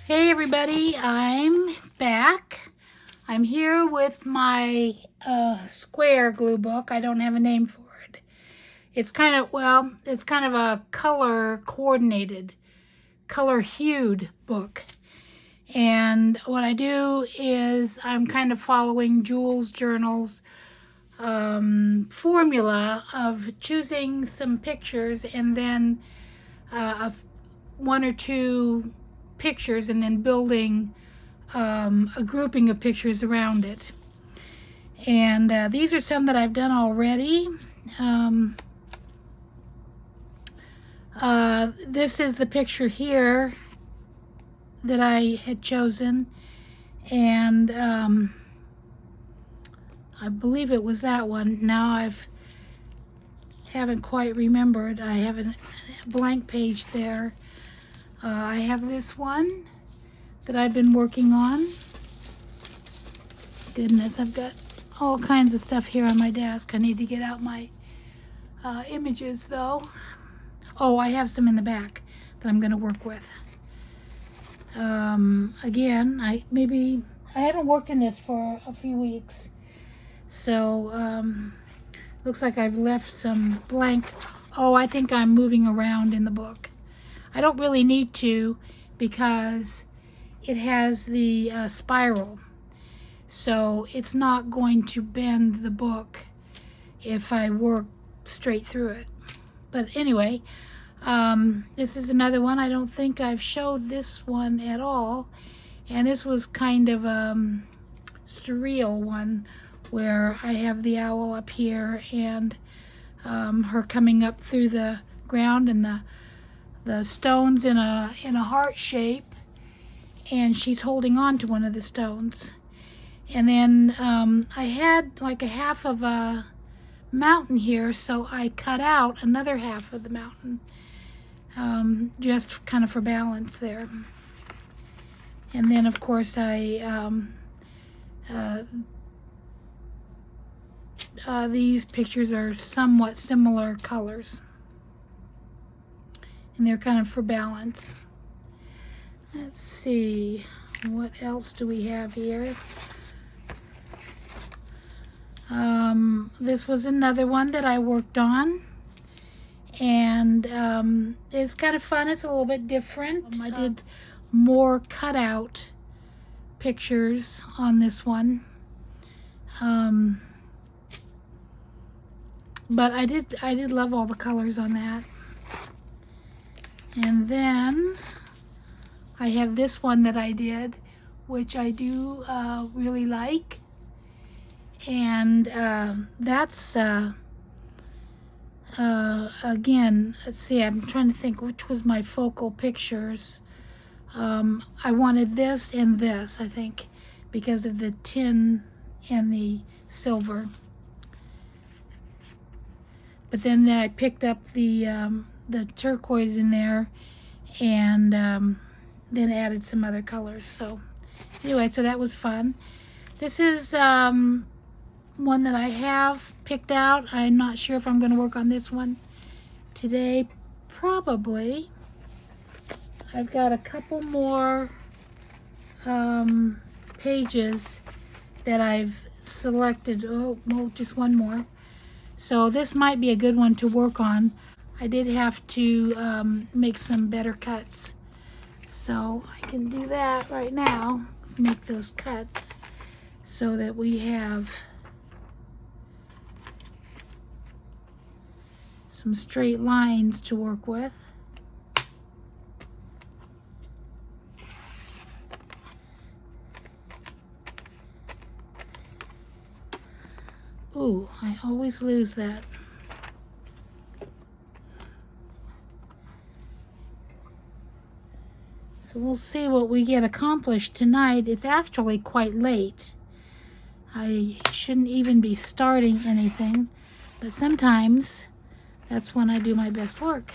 Hey everybody, I'm back. I'm here with my square glue book. I don't have a name for it. It's kind of a color coordinated, color hued book. And what I do is I'm kind of following Jules Journal's formula of choosing some pictures and then one or two pictures and then building a grouping of pictures around it. And these are some that I've done already. This is the picture here that I had chosen, and I believe it was that one. Now haven't quite remembered. I have a blank page there. I have this one that I've been working on. Goodness, I've got all kinds of stuff here on my desk. I need to get out my images though. Oh, I have some in the back that I'm going to work with. Again, I haven't worked in this for a few weeks, so looks like I've left some blank. Oh, I think I'm moving around in the book. I don't really need to because it has the spiral, so it's not going to bend the book if I work straight through it. But anyway, this is another one. I don't think I've showed this one at all, and this was kind of a surreal one where I have the owl up here and her coming up through the ground and the stones in a heart shape, and she's holding on to one of the stones. And then I had like a half of a mountain here, so I cut out another half of the mountain, just kind of for balance there. And then of course these pictures are somewhat similar colors, and they're kind of for balance. Let's see, what else do we have here? This was another one that I worked on, and it's kind of fun. It's a little bit different. I did more cutout pictures on this one, but I did love all the colors on that. And then I have this one that I did, which I do really like, and that's again, let's see, I'm trying to think which was my focal pictures. I wanted this and this, I think, because of the tin and the silver. But then I picked up the turquoise in there, and then added some other colors. So anyway, so that was fun. This is one that I have picked out. I'm not sure if I'm going to work on this one today. Probably. I've got a couple more pages that I've selected. Oh, well, just one more. So this might be a good one to work on. I did have to make some better cuts, so I can do that right now, make those cuts so that we have some straight lines to work with. Ooh, I always lose that. So we'll see what we get accomplished tonight. It's actually quite late. I shouldn't even be starting anything, but sometimes that's when I do my best work.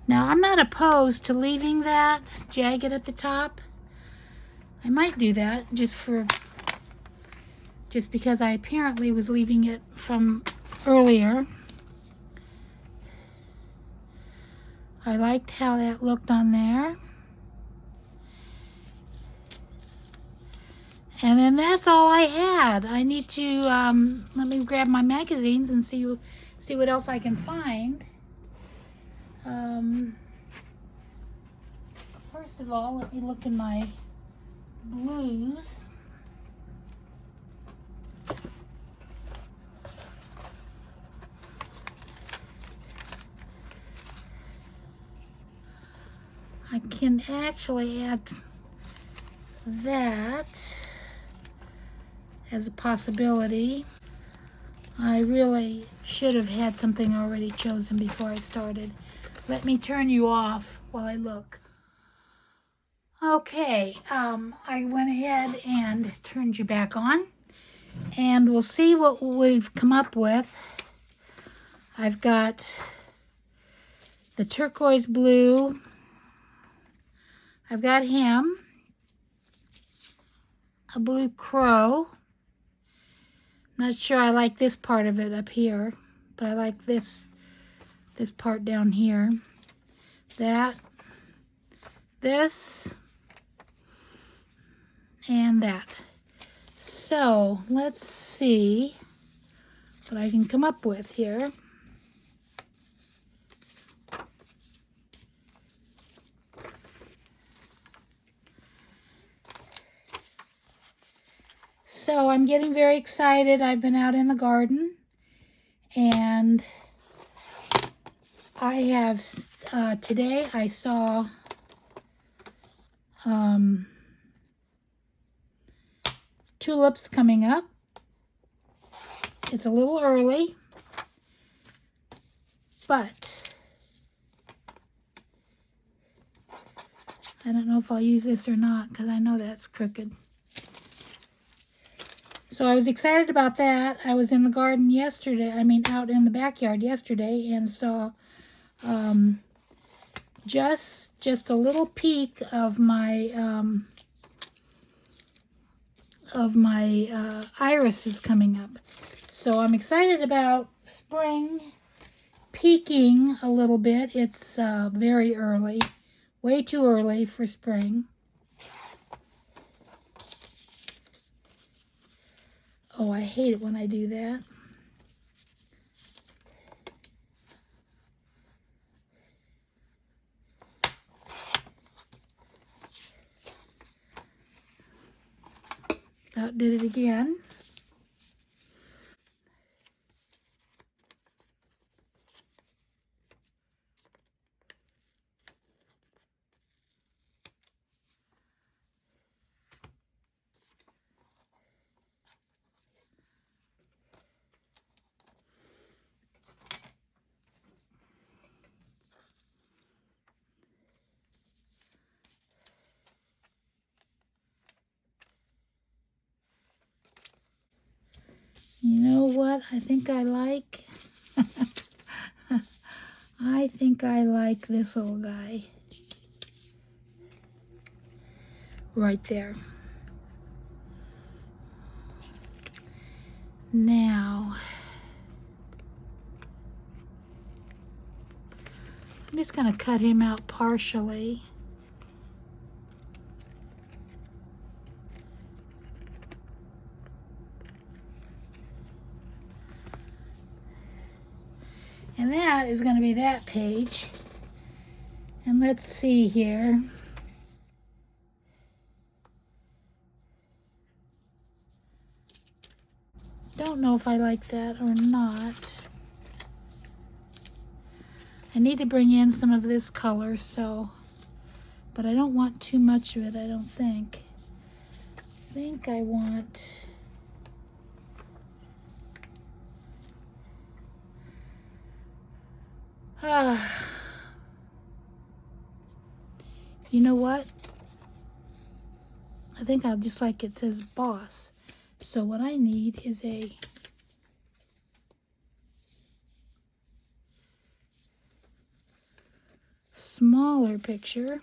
Now, I'm not opposed to leaving that jagged at the top. I might do that just for just because I apparently was leaving it from earlier. I liked how that looked on there. And then that's all I had. I need to, let me grab my magazines and see what else I can find. First of all, let me look in my blues. I can actually add that as a possibility. I really should have had something already chosen before I started. Let me turn you off while I look. Okay, I went ahead and turned you back on, and we'll see what we've come up with. I've got the turquoise blue. I've got him, a blue crow. I'm not sure I like this part of it up here, but I like this part down here. That, this, and that. So let's see what I can come up with here. So I'm getting very excited. I've been out in the garden, and I have, today I saw tulips coming up. It's a little early, but I don't know if I'll use this or not because I know that's crooked. So I was excited about that. I was in the garden yesterday, out in the backyard yesterday, and saw just a little peek of my irises coming up. So I'm excited about spring peaking a little bit. It's very early, way too early for spring. Oh, I hate it when I do that. About did it again. You know what I think I like? I think I like this little guy. Right there. Now, I'm just going to cut him out partially. And that is going to be that page. And let's see here. Don't know if I like that or not. I need to bring in some of this color, but I don't want too much of it, I don't think. I think I want... You know what? I think I'll just like it says boss. So what I need is a smaller picture.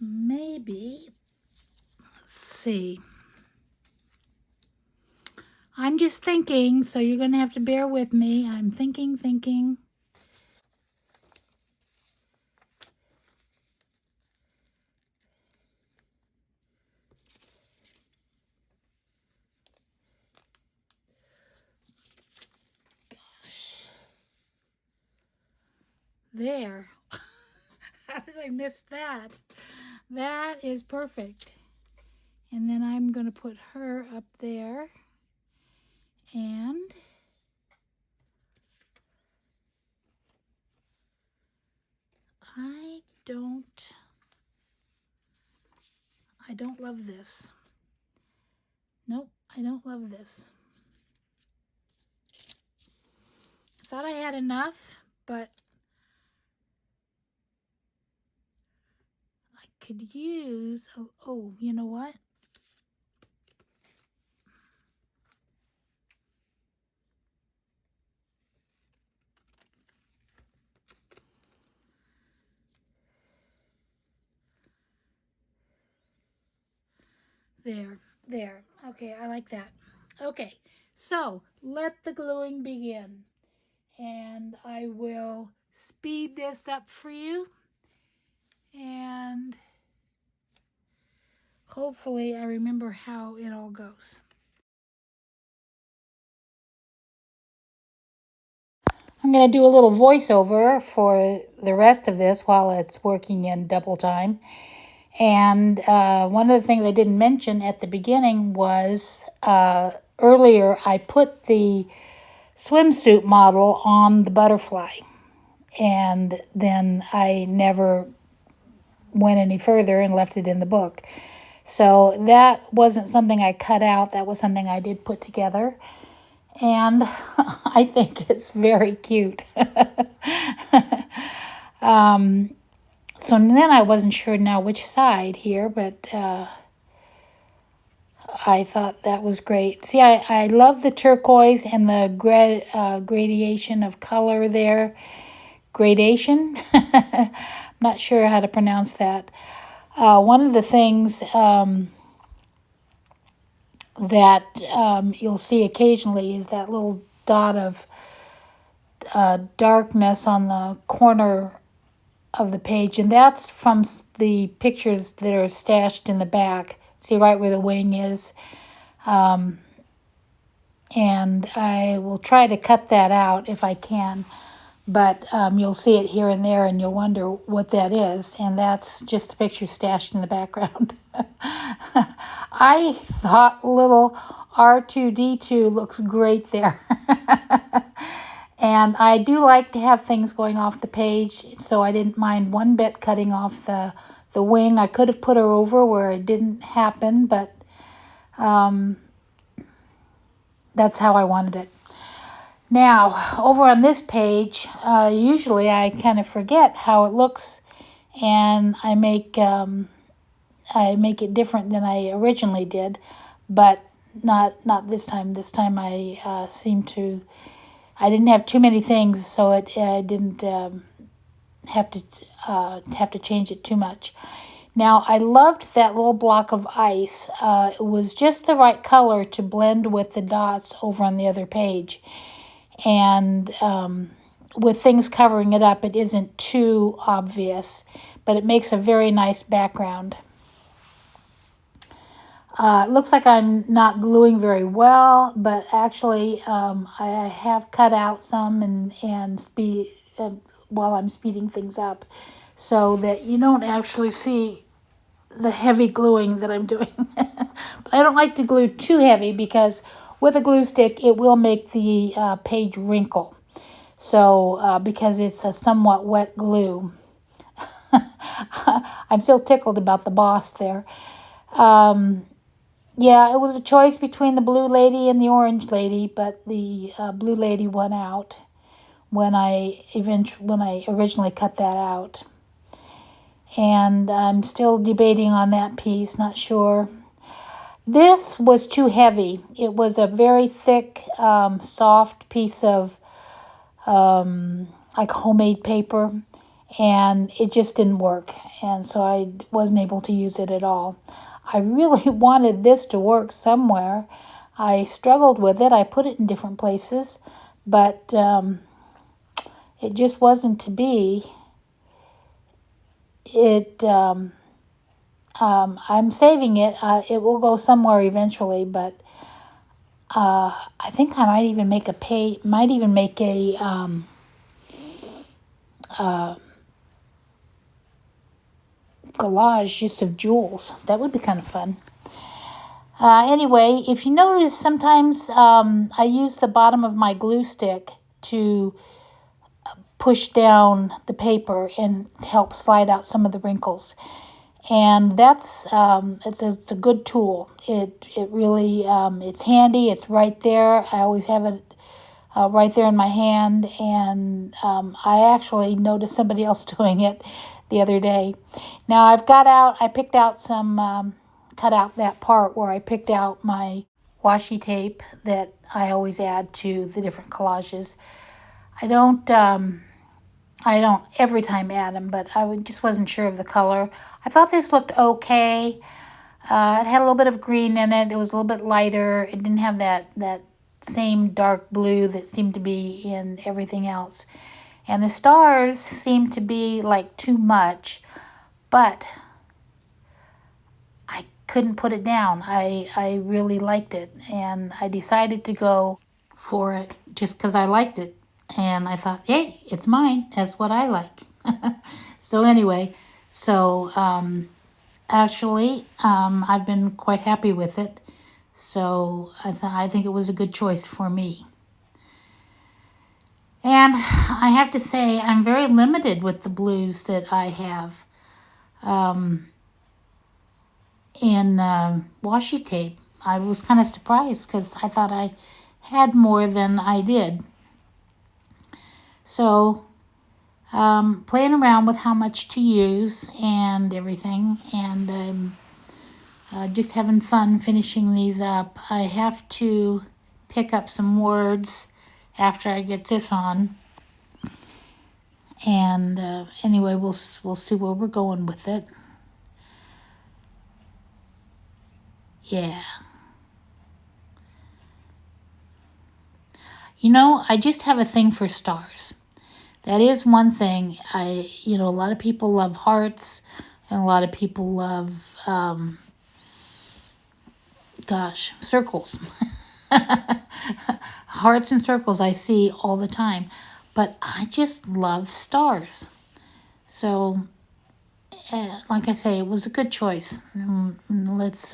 maybe, let's see. I'm just thinking, so you're going to have to bear with me. I'm thinking. There. How did I miss that? That is perfect. And then I'm going to put her up there. And I don't love this. Nope, I don't love this. Thought I had enough, but I could use, oh, you know what? There. Okay, I like that. Okay, so let the gluing begin. And I will speed this up for you. And hopefully I remember how it all goes. I'm going to do a little voiceover for the rest of this while it's working in double time. And one of the things I didn't mention at the beginning was earlier I put the swimsuit model on the butterfly. And then I never went any further and left it in the book. So that wasn't something I cut out. That was something I did put together. And I think it's very cute. So then I wasn't sure now which side here, but I thought that was great. See, I love the turquoise and the gradation of color there. Gradation? I'm not sure how to pronounce that. One of the things that you'll see occasionally is that little dot of darkness on the corner of the page, and that's from the pictures that are stashed in the back. See right where the wing is? And I will try to cut that out if I can, but you'll see it here and there and you'll wonder what that is, and that's just the picture stashed in the background. I thought little R2-D2 looks great there. And I do like to have things going off the page, so I didn't mind one bit cutting off the wing. I could have put her over where it didn't happen, but that's how I wanted it. Now, over on this page, usually I kind of forget how it looks, and I make it different than I originally did, but not this time. This time I I didn't have too many things, so I didn't have to change it too much. Now, I loved that little block of ice. It was just the right color to blend with the dots over on the other page. And with things covering it up, it isn't too obvious, but it makes a very nice background. It looks like I'm not gluing very well, but actually I have cut out some and speed while I'm speeding things up, so that you don't actually see the heavy gluing that I'm doing. But I don't like to glue too heavy because with a glue stick it will make the page wrinkle. So because it's a somewhat wet glue. I'm still tickled about the boss there. Yeah, it was a choice between the blue lady and the orange lady, but the blue lady won out when I originally cut that out. And I'm still debating on that piece, not sure. This was too heavy. It was a very thick, soft piece of like homemade paper, and it just didn't work. And so I wasn't able to use it at all. I really wanted this to work somewhere. I struggled with it. I put it in different places, but it just wasn't to be. I'm saving it. It will go somewhere eventually, but I think I might even make a collage just of jewels. That would be kind of fun. Anyway, if you notice, sometimes I use the bottom of my glue stick to push down the paper and help slide out some of the wrinkles. And that's it's a good tool. It really it's handy. It's right there. I always have it right there in my hand, and I actually noticed somebody else doing it the other day. Now I picked out some, cut out that part where I picked out my washi tape that I always add to the different collages. I don't every time add them, but just wasn't sure of the color. I thought this looked okay. It had a little bit of green in it. It was a little bit lighter. It didn't have that same dark blue that seemed to be in everything else. And the stars seemed to be like too much, but I couldn't put it down. I really liked it, and I decided to go for it just because I liked it. And I thought, hey, it's mine. That's what I like. So anyway, actually, I've been quite happy with it. So I think it was a good choice for me. And I have to say, I'm very limited with the blues that I have in washi tape. I was kind of surprised because I thought I had more than I did. So playing around with how much to use and everything, and just having fun finishing these up. I have to pick up some words after I get this on. And anyway, we'll see where we're going with it. Yeah. You know, I just have a thing for stars. That is one thing. A lot of people love hearts, and a lot of people love, circles. Hearts and circles I see all the time. But I just love stars. So, like I say, it was a good choice. Let's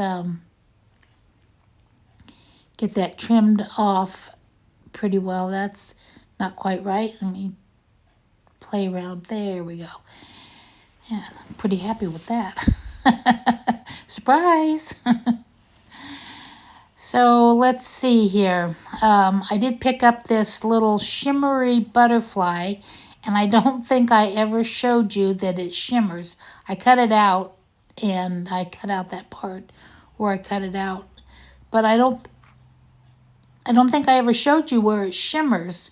get that trimmed off pretty well. That's not quite right. Let me play around. There we go. Yeah, I'm pretty happy with that. Surprise! So let's see here. I did pick up this little shimmery butterfly, and I don't think I ever showed you that it shimmers. I cut it out, and I cut out that part where I cut it out. But I don't think I ever showed you where it shimmers,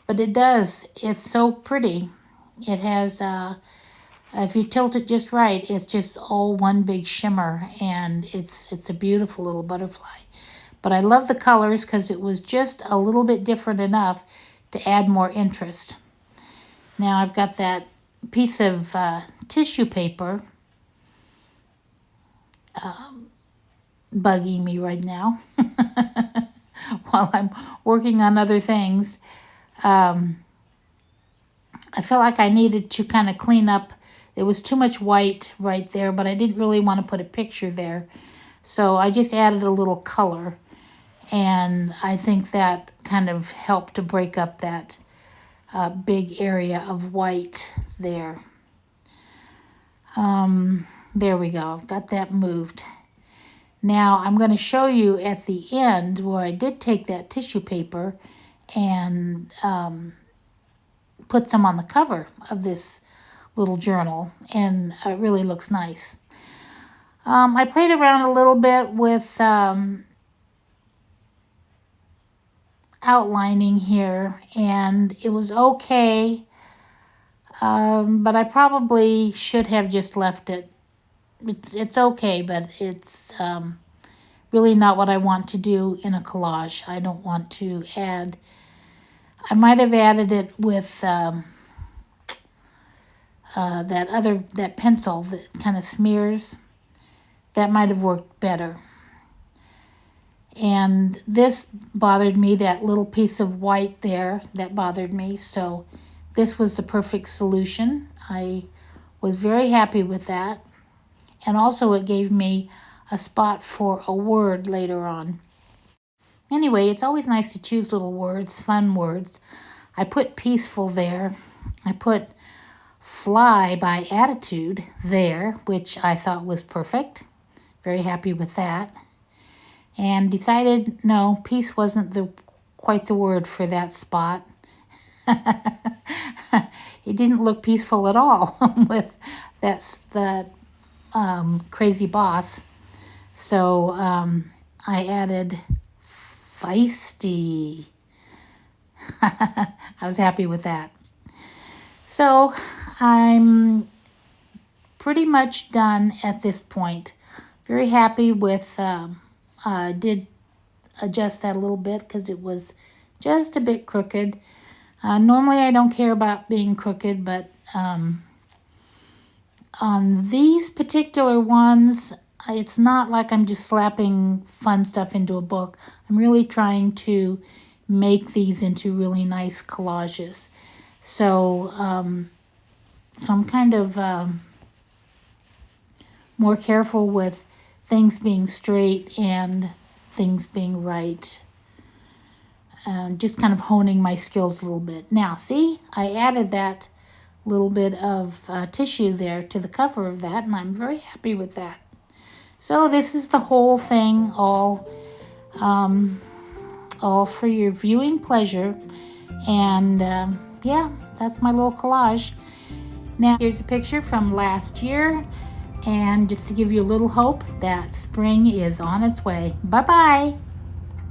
but it does. It's so pretty. It has, if you tilt it just right, it's just all one big shimmer, and it's a beautiful little butterfly. But I love the colors because it was just a little bit different enough to add more interest. Now I've got that piece of tissue paper bugging me right now while I'm working on other things. I felt like I needed to kind of clean up. There was too much white right there, but I didn't really want to put a picture there. So I just added a little color. And I think that kind of helped to break up that big area of white there. There we go. I've got that moved. Now I'm going to show you at the end where I did take that tissue paper and put some on the cover of this little journal, and it really looks nice. I played around a little bit with outlining here, and it was okay. But I probably should have just left it. It's okay, but it's really not what I want to do in a collage. I don't want to add. I might have added it with that pencil that kind of smears. That might have worked better. And this bothered me, that little piece of white there, that bothered me. So this was the perfect solution. I was very happy with that. And also it gave me a spot for a word later on. Anyway, it's always nice to choose little words, fun words. I put peaceful there. I put fly by attitude there, which I thought was perfect. Very happy with that. And decided, no, peace wasn't quite the word for that spot. It didn't look peaceful at all with that crazy boss. So I added feisty. I was happy with that. So I'm pretty much done at this point. Very happy with, did adjust that a little bit because it was just a bit crooked. Normally I don't care about being crooked, but on these particular ones, it's not like I'm just slapping fun stuff into a book. I'm really trying to make these into really nice collages. So, so I'm kind of more careful with things being straight and things being right. Just kind of honing my skills a little bit. Now, see, I added that little bit of tissue there to the cover of that, and I'm very happy with that. So this is the whole thing, all for your viewing pleasure. And yeah, that's my little collage. Now, here's a picture from last year, and just to give you a little hope that spring is on its way. Bye-bye.